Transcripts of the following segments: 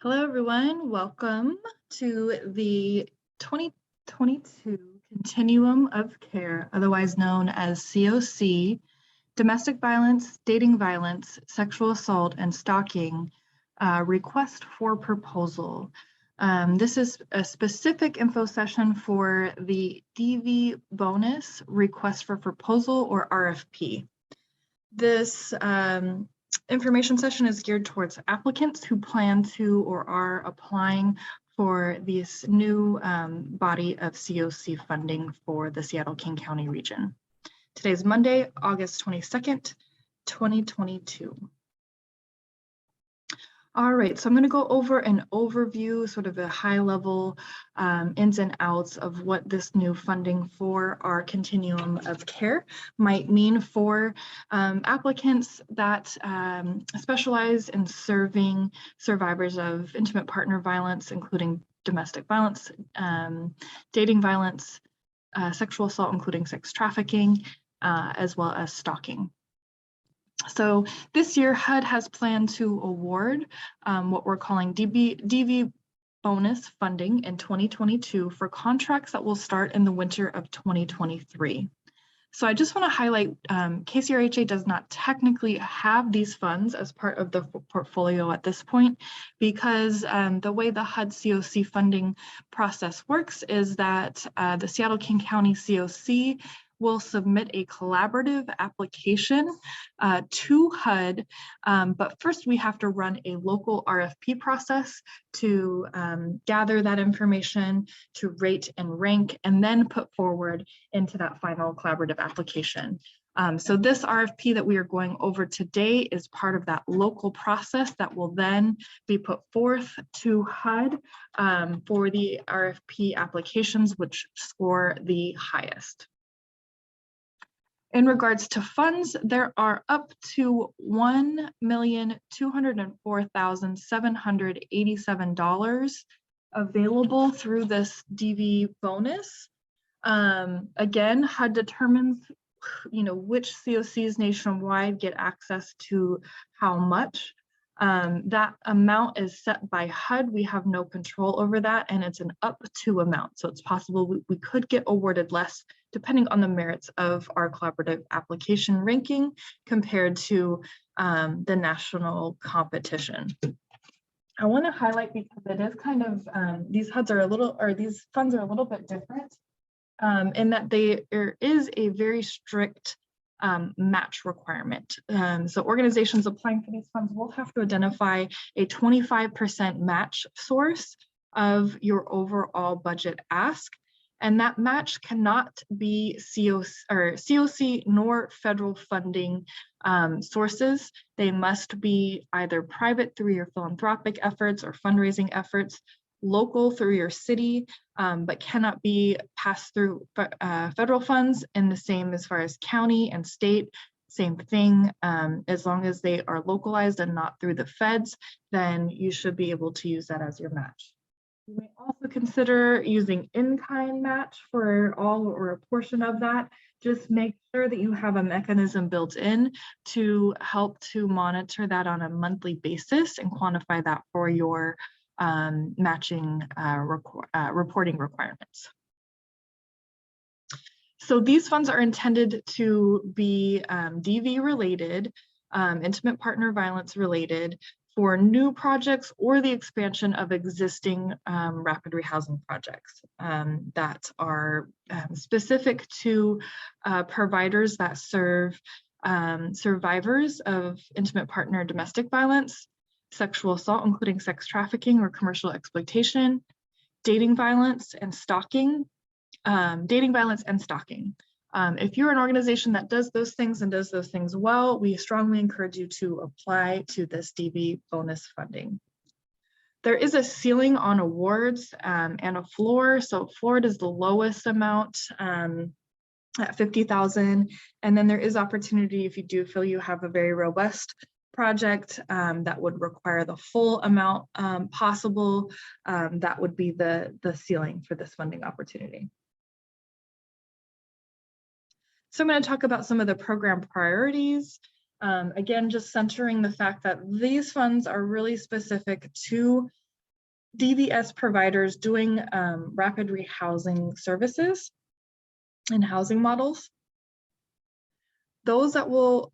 Hello, everyone. Welcome to the 2022 Continuum of Care, otherwise known as CoC, Domestic Violence, Dating Violence, Sexual Assault, and Stalking Request for Proposal. This is a specific info session for the DV bonus Request for Proposal, or RFP. This information session is geared towards applicants who plan to or are applying for this new body of CoC funding for the Seattle-King County region. Today is Monday, August 22nd, 2022. All right, so I'm going to go over an overview, sort of a high level ins and outs of what this new funding for our continuum of care might mean for applicants that specialize in serving survivors of intimate partner violence, including domestic violence, dating violence, sexual assault, including sex trafficking, as well as stalking. So this year, HUD has planned to award what we're calling DV bonus funding in 2022 for contracts that will start in the winter of 2023. So I just want to highlight KCRHA does not technically have these funds as part of the portfolio at this point, because the way the HUD CoC funding process works is that the Seattle-King County CoC will submit a collaborative application to HUD, but first we have to run a local RFP process to gather that information, to rate and rank, and then put forward into that final collaborative application. So this RFP that we are going over today is part of that local process that will then be put forth to HUD for the RFP applications which score the highest. In regards to funds, there are up to $1,204,787 available through this DV bonus. Again, HUD determines, which CoCs nationwide get access to how much. That amount is set by HUD. We have no control over that, and it's an up to amount. So it's possible we could get awarded less depending on the merits of our collaborative application ranking compared to the national competition. I want to highlight, because it is kind of, these funds are a little bit different in that there is a very strict match requirement. So organizations applying for these funds will have to identify a 25% match source of your overall budget ask. And that match cannot be CoC nor federal funding sources. They must be either private through your philanthropic efforts or fundraising efforts, local through your city, but cannot be passed through federal funds, and the same as far as county and state. Same thing, as long as they are localized and not through the feds, then you should be able to use that as your match. You may also consider using in-kind match for all or a portion of that. Just make sure that you have a mechanism built in to help to monitor that on a monthly basis and quantify that for your matching reporting requirements. So these funds are intended to be DV related, intimate partner violence related, for new projects or the expansion of existing rapid rehousing projects that are specific to providers that serve survivors of intimate partner domestic violence, sexual assault, including sex trafficking or commercial exploitation, dating violence and stalking. If you're an organization that does those things and does those things well, we strongly encourage you to apply to this DV bonus funding. There is a ceiling on awards and a floor. So Florida is the lowest amount at $50,000. And then there is opportunity if you do feel you have a very robust project that would require the full amount possible. That would be the ceiling for this funding opportunity. So I'm going to talk about some of the program priorities. Again, just centering the fact that these funds are really specific to DVS providers doing rapid rehousing services and housing models. Those that will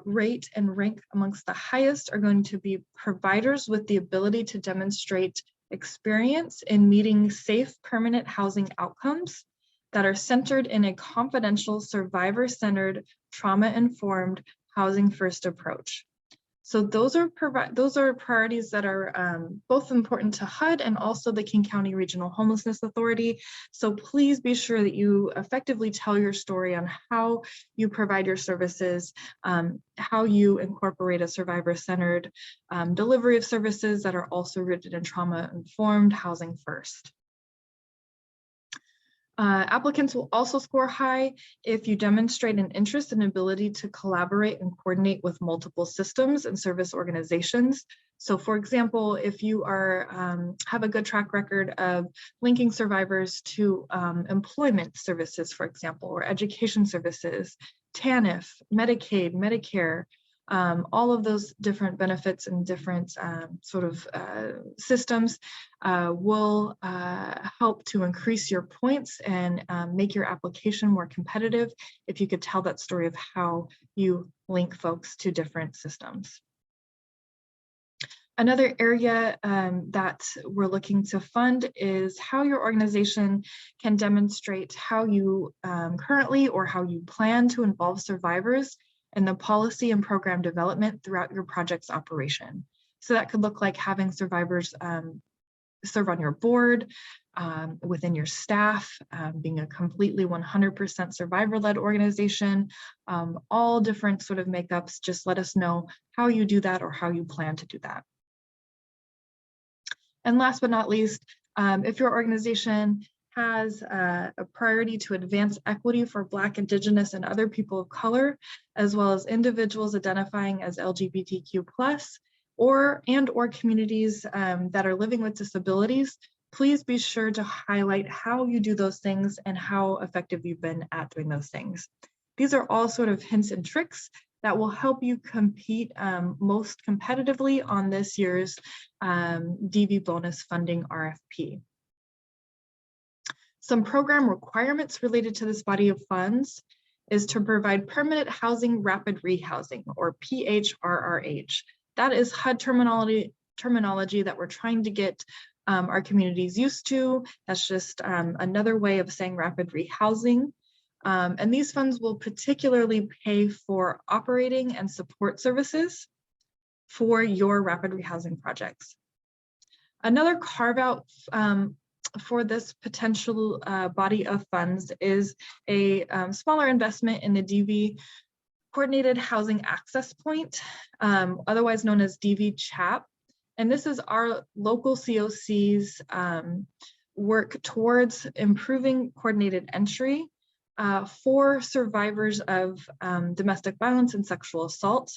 rate and rank amongst the highest are going to be providers with the ability to demonstrate experience in meeting safe, permanent housing outcomes that are centered in a confidential, survivor-centered, trauma-informed, housing-first approach. So those are priorities that are both important to HUD and also the King County Regional Homelessness Authority. So please be sure that you effectively tell your story on how you provide your services, how you incorporate a survivor-centered delivery of services that are also rooted in trauma-informed housing first. Applicants will also score high if you demonstrate an interest and ability to collaborate and coordinate with multiple systems and service organizations. So for example, if you are have a good track record of linking survivors to employment services, for example, or education services, TANF, Medicaid, Medicare, all of those different benefits and different systems will help to increase your points and make your application more competitive if you could tell that story of how you link folks to different systems. Another area that we're looking to fund is how your organization can demonstrate how you currently or how you plan to involve survivors in the policy and program development throughout your project's operation. So that could look like having survivors serve on your board, within your staff, being a completely 100% survivor-led organization, all different sort of makeups. Just let us know how you do that or how you plan to do that. And last but not least, if your organization has a priority to advance equity for Black, Indigenous, and other people of color, as well as individuals identifying as LGBTQ+, or communities that are living with disabilities, please be sure to highlight how you do those things and how effective you've been at doing those things. These are all sort of hints and tricks that will help you compete most competitively on this year's DV bonus funding RFP. Some program requirements related to this body of funds is to provide permanent housing rapid rehousing, or PH-RRH. That is HUD terminology that we're trying to get our communities used to. That's just another way of saying rapid rehousing. And these funds will particularly pay for operating and support services for your rapid rehousing projects. Another carve out for this potential body of funds is a smaller investment in the DV Coordinated Housing Access Point, otherwise known as DV CHAP. And this is our local CoC's work towards improving coordinated entry for survivors of domestic violence and sexual assault.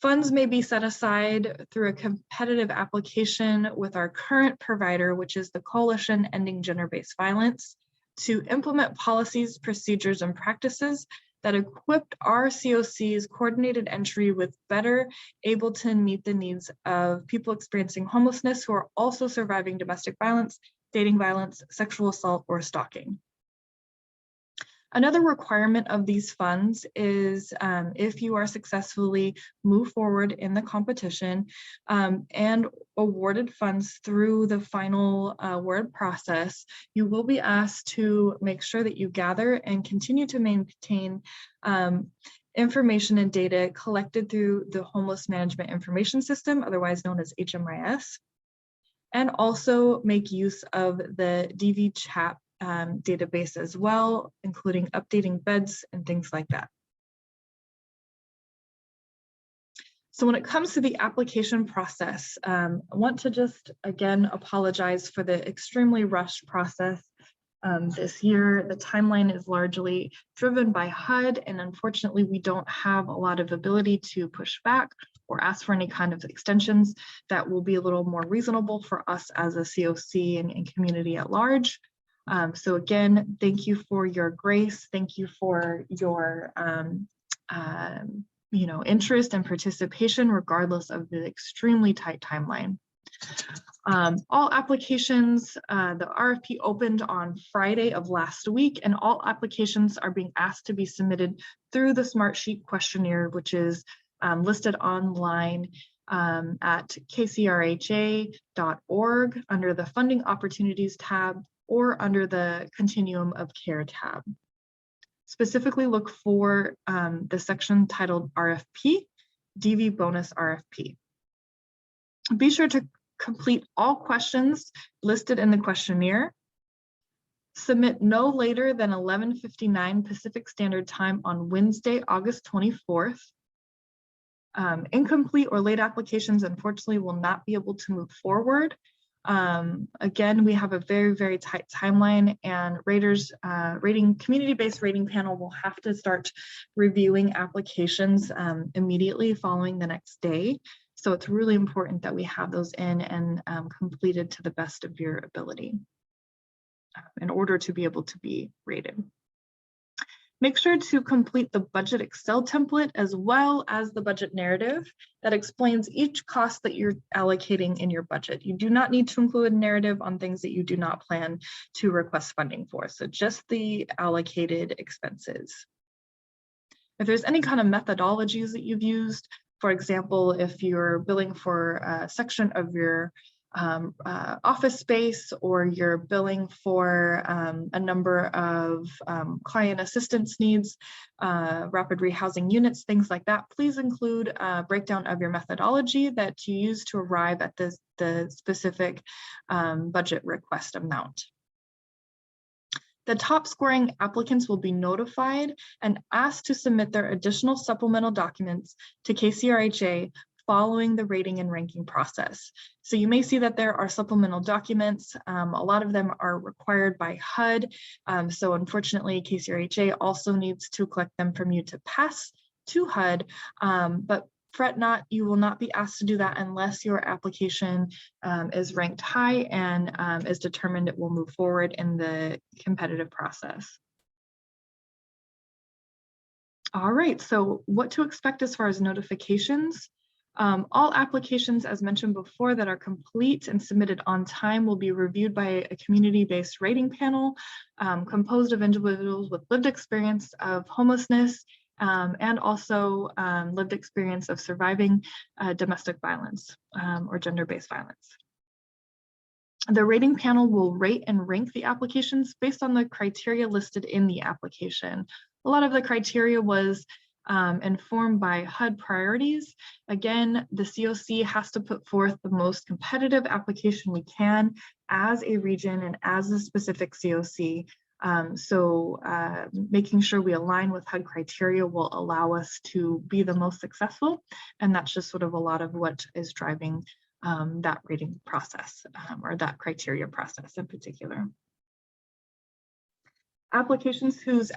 Funds may be set aside through a competitive application with our current provider, which is the Coalition Ending Gender-Based Violence, to implement policies, procedures, and practices that equip our CoC's coordinated entry with better able to meet the needs of people experiencing homelessness who are also surviving domestic violence, dating violence, sexual assault, or stalking. Another requirement of these funds is if you are successfully move forward in the competition and awarded funds through the final award process, you will be asked to make sure that you gather and continue to maintain information and data collected through the Homeless Management Information System, otherwise known as HMIS, and also make use of the DV CHAP database as well, including updating beds and things like that. So when it comes to the application process, I want to just again apologize for the extremely rushed process this year. The timeline is largely driven by HUD, and unfortunately we don't have a lot of ability to push back or ask for any kind of extensions that will be a little more reasonable for us as a CoC and community at large. So again, thank you for your grace. Thank you for your interest and participation, regardless of the extremely tight timeline. All applications, the RFP opened on Friday of last week, and all applications are being asked to be submitted through the Smartsheet questionnaire, which is listed online at kcrha.org under the Funding Opportunities tab or under the Continuum of Care tab. Specifically look for the section titled RFP, DV Bonus RFP. Be sure to complete all questions listed in the questionnaire. Submit no later than 11:59 Pacific Standard Time on Wednesday, August 24th. Incomplete or late applications, unfortunately, will not be able to move forward. Again, we have a very, very tight timeline, and community-based rating panel will have to start reviewing applications immediately following the next day. So it's really important that we have those in and completed to the best of your ability in order to be able to be rated. Make sure to complete the budget Excel template as well as the budget narrative that explains each cost that you're allocating in your budget. You do not need to include a narrative on things that you do not plan to request funding for, so just the allocated expenses. If there's any kind of methodologies that you've used, for example, if you're billing for a section of your office space, or you're billing for a number of client assistance needs, rapid rehousing units, things like that, please include a breakdown of your methodology that you use to arrive at the specific budget request amount. The top scoring applicants will be notified and asked to submit their additional supplemental documents to KCRHA following the rating and ranking process. So you may see that there are supplemental documents. A lot of them are required by HUD. So unfortunately, KCRHA also needs to collect them from you to pass to HUD. But fret not, you will not be asked to do that unless your application is ranked high and is determined it will move forward in the competitive process. All right, so what to expect as far as notifications? All applications, as mentioned before, that are complete and submitted on time will be reviewed by a community-based rating panel composed of individuals with lived experience of homelessness and also lived experience of surviving domestic violence or gender-based violence. The rating panel will rate and rank the applications based on the criteria listed in the application. A lot of the criteria was informed by HUD priorities. Again, the CoC has to put forth the most competitive application we can as a region and as a specific CoC. Making sure we align with HUD criteria will allow us to be the most successful. And that's just sort of a lot of what is driving that rating process or that criteria process in particular. Applicants whose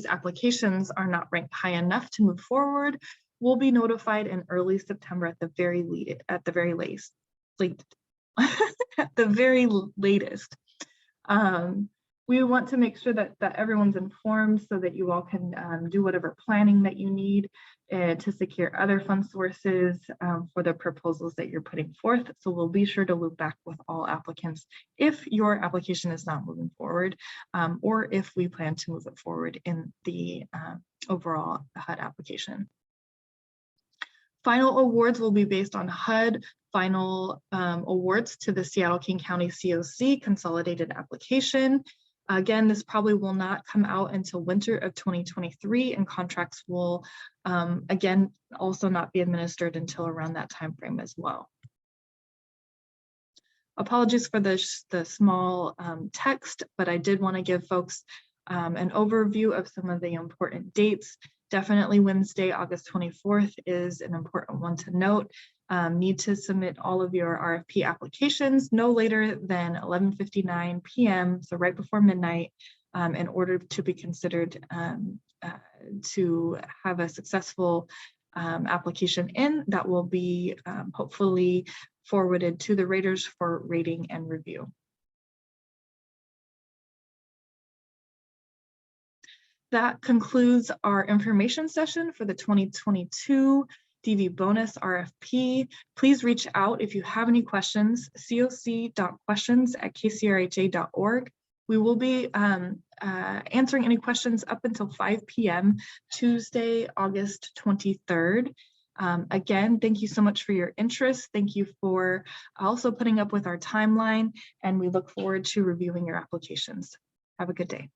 applications are not ranked high enough to move forward will be notified in early September at the very latest. We want to make sure that everyone's informed so that you all can do whatever planning that you need to secure other fund sources for the proposals that you're putting forth. So we'll be sure to loop back with all applicants if your application is not moving forward or if we plan to move it forward in the overall HUD application. Final awards will be based on HUD final awards to the Seattle-King County CoC consolidated application. Again, this probably will not come out until winter of 2023, and contracts will, again, also not be administered until around that time frame as well. Apologies for the small text, but I did want to give folks an overview of some of the important dates. Definitely Wednesday, August 24th is an important one to note. Need to submit all of your RFP applications no later than 11:59 p.m., so right before midnight, in order to be considered to have a successful application in that will be hopefully forwarded to the raters for rating and review. That concludes our information session for the 2022 DV bonus RFP. Please reach out if you have any questions, coc.questions@kcrha.org. We will be answering any questions up until 5 p.m. Tuesday, August 23rd. Again, thank you so much for your interest. Thank you for also putting up with our timeline, and we look forward to reviewing your applications. Have a good day.